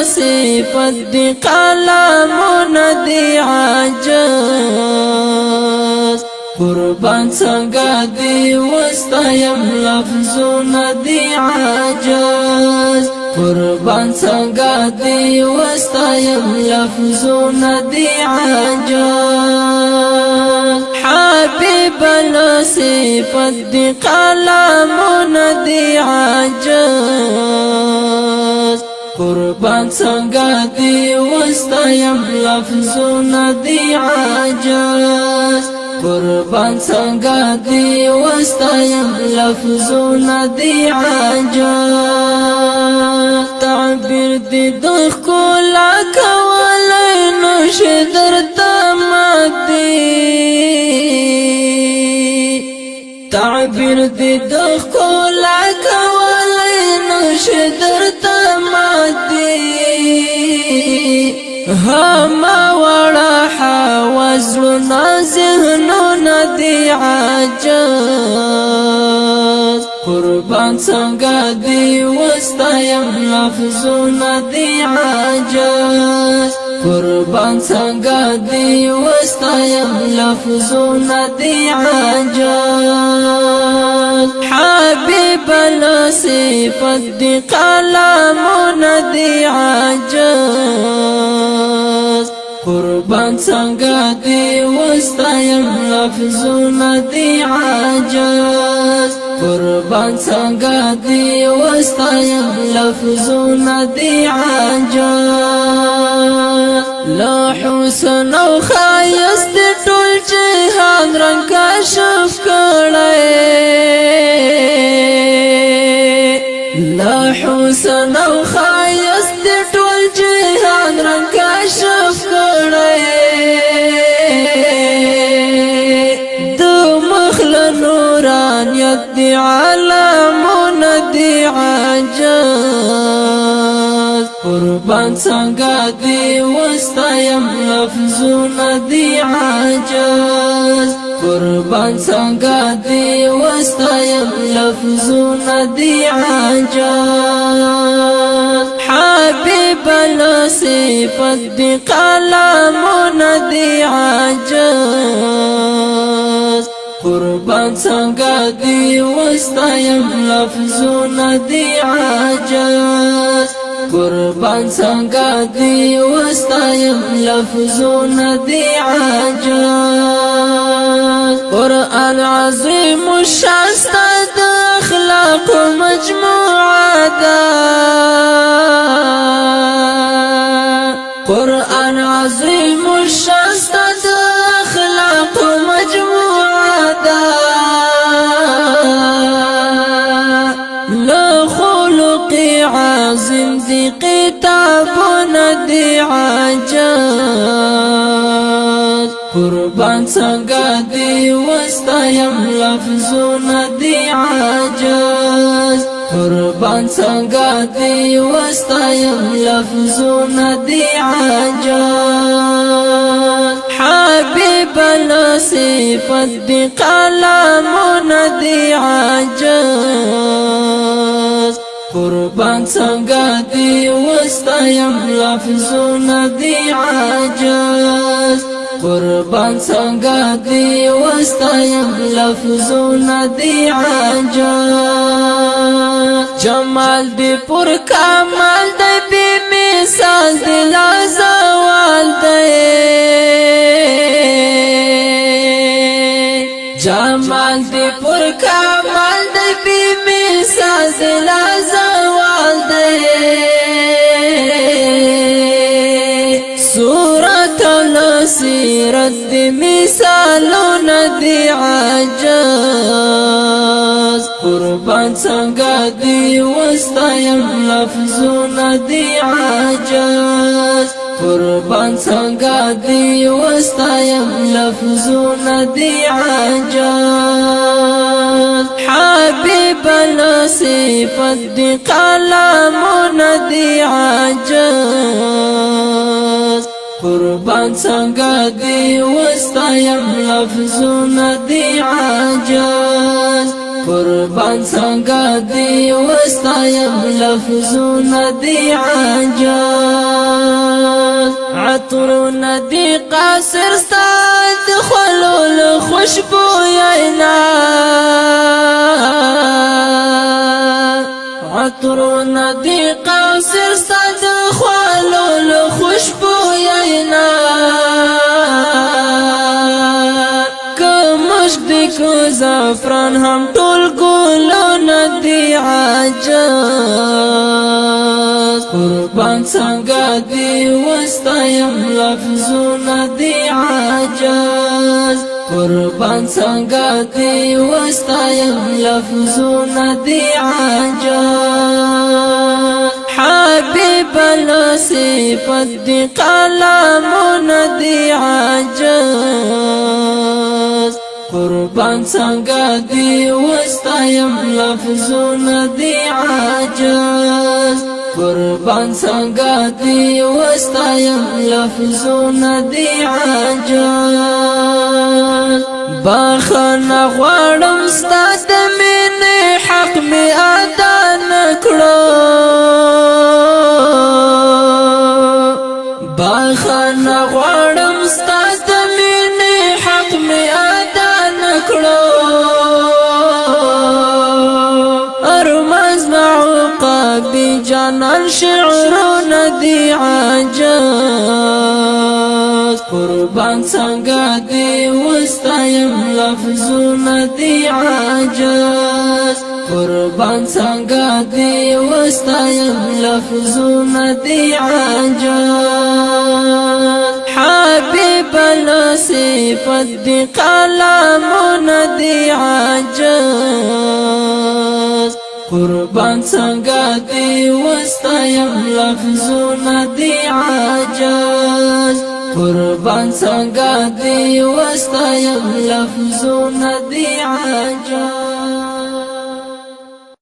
صفت دی قلمون دی عاجز قربان څنګه دی وستایم لفظون دی عاجز قربان څنګه دی وستایم لفظون دی عاجز حبیب صفت دی قلمون دی عاجز قربان څنګه دی وستایم لفظون دی عاجز قربان څنګه دی وستایم لفظون دی عاجز تعبیر دی د ښکلا کولی نوش درته مات دی تعبیر دی د ښکلا کولی نوش درته مات دی هما وړه حوازونه ذهنونه دی عاجز قربان څنګه دی وستایم لفظونه دی عاجز قربان څنګه دی وستایم لفظونه دی عاجز حبیب صفت دی قلمونه دی عاجز قربان څنګه دی وستایم لفظونه دی عاجز قربان څنګه دی وستایم لفظونه دی عاجز لا حسن او ښایست ټول جهان رنګ کشف کړی لا حسن او ښایست ټول جهان رنګ کشف کړی د مخ له نورانیت دی علامونه دی عاجز قربان څنګه دی وستایم لفظونه دی عاجز قربان څنګه دی وستایم لفظونه دی عاجز حبیب صفت دی قلمونه دی عاجز قربان څنګه دی وستایم لفظونه دی عاجز قربان څنګه دی وستایم لفظونه دی عاجز قرآن عظیم الشان ستا د اخلاق مجموعه ده قرآن عظیم الشان ستا د اخلاق مجموعه ده له خلق عظیم دی کتابونه دی عاجز قربان څنګه دی وستایم لفظونه دی عاجز قربان څنګه دی وستایم لفظونه دی عاجز حبیب صفت دی قلمونه دی عاجز قربان څنګه دی وستایم لفظونه دی عاجز قربان څنګه دی وستایم لفظونه دی عاجز جمال دی پر کمال دی بی مثال دی لازوال دی جمال دی پر کمال دی بی مثال دی لازوال دی صورت سیرت دی مثالونه دی عاجز قربان څنګه دی وستایم لفظونه دی عاجز قربان څنګه دی وستایم لفظونه دی عاجز حبیب صفت دی قلمونه دی عاجز قربان څنګه دی وستایم لفظونه دی عاجز قربان قربان څنګه دی وستایم لفظونه دی عاجز عطرونه دی قاصر ستا د خلول خوشبویینا عطرونه دی قاصر ستا د خلول خوشبویینا کو زعفران هم ټول ګلونه دی عاجز قربان څنګه دی وستایم لفظونه دی عاجز قربان څنګه دی وستایم لفظونه دی عاجز حبیب صفت دی قلمونه دی عاجز قربان څنګه دی وستایم لفظونه دی عاجز قربان څنګه دی وستایم لفظونه دی عاجز بخښنه غواړم ستا د مینې حق مې ادا نکړو بخښنه غواړم ستا د مینې حق مې جانان شعرونه دی عاجز قربان څنګه دی وستایم لفظونه دی عاجز قربان څنګه دی وستایم لفظونه دی عاجز حبیب صفت دی قلمونه دی عاجز قربان څنګه دی وستایم لفظونه دی عاجز قربان څنګه دی وستایم لفظونه دی عاجز